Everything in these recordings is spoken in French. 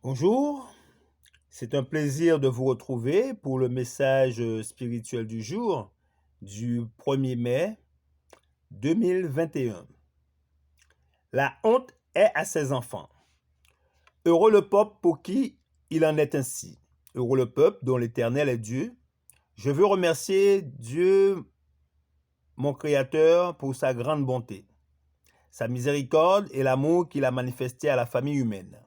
Bonjour, c'est un plaisir de vous retrouver pour le message spirituel du jour du 1er mai 2021. La honte est à ses enfants. Heureux le peuple pour qui il en est ainsi. Heureux le peuple dont l'Éternel est Dieu. Je veux remercier Dieu, mon Créateur, pour sa grande bonté, sa miséricorde et l'amour qu'il a manifesté à la famille humaine.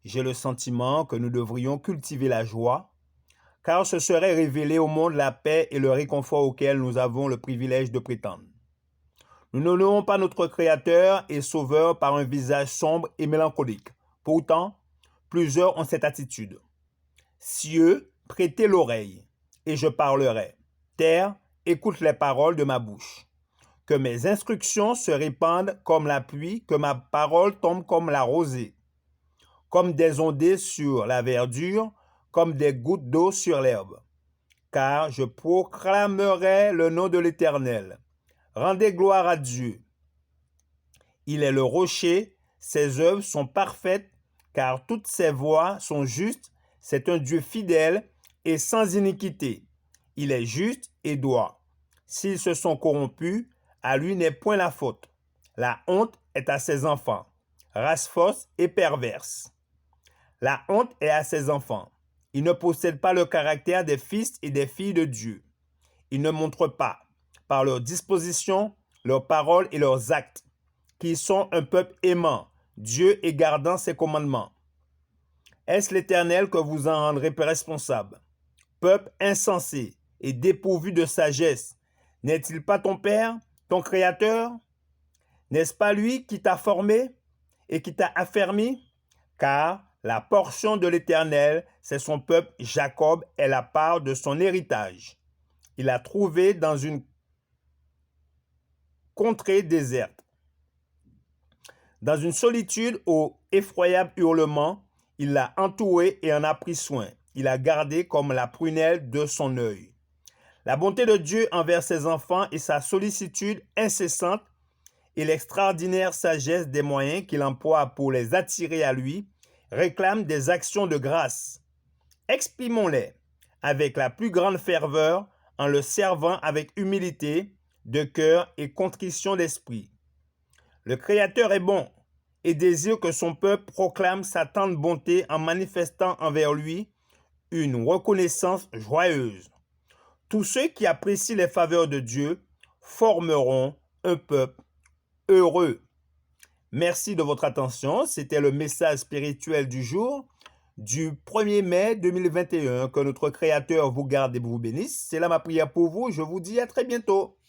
J'ai le sentiment que nous devrions cultiver la joie, car ce serait révéler au monde la paix et le réconfort auquel nous avons le privilège de prétendre. Nous n'honorons pas notre Créateur et Sauveur par un visage sombre et mélancolique. Pourtant, plusieurs ont cette attitude. Cieux, prêtez l'oreille, et je parlerai. Terre, écoute les paroles de ma bouche. Que mes instructions se répandent comme la pluie, que ma parole tombe comme la rosée, comme des ondées sur la verdure, comme des gouttes d'eau sur l'herbe. Car je proclamerai le nom de l'Éternel. Rendez gloire à Dieu. Il est le rocher, ses œuvres sont parfaites, car toutes ses voies sont justes. C'est un Dieu fidèle et sans iniquité. Il est juste et droit. S'ils se sont corrompus, à lui n'est point la faute. La honte est à ses enfants, race fausse et perverse. La honte est à ses enfants. Ils ne possèdent pas le caractère des fils et des filles de Dieu. Ils ne montrent pas, par leurs dispositions, leurs paroles et leurs actes, qu'ils sont un peuple aimant, Dieu et gardant ses commandements. Est-ce l'Éternel que vous en rendrez responsable? Peuple insensé et dépourvu de sagesse, n'est-il pas ton Père, ton Créateur? N'est-ce pas lui qui t'a formé et qui t'a affermi? Car la portion de l'Éternel, c'est son peuple Jacob, est la part de son héritage. Il l'a trouvé dans une contrée déserte. Dans une solitude aux effroyables hurlements, il l'a entouré et en a pris soin. Il a gardé comme la prunelle de son œil. La bonté de Dieu envers ses enfants et sa sollicitude incessante et l'extraordinaire sagesse des moyens qu'il emploie pour les attirer à lui réclament des actions de grâce. Exprimons-les avec la plus grande ferveur en le servant avec humilité de cœur et contrition d'esprit. Le Créateur est bon et désire que son peuple proclame sa tendre bonté en manifestant envers lui une reconnaissance joyeuse. Tous ceux qui apprécient les faveurs de Dieu formeront un peuple heureux. Merci de votre attention. C'était le message spirituel du jour du 1er mai 2021. Que notre Créateur vous garde et vous bénisse. C'est là ma prière pour vous. Je vous dis à très bientôt.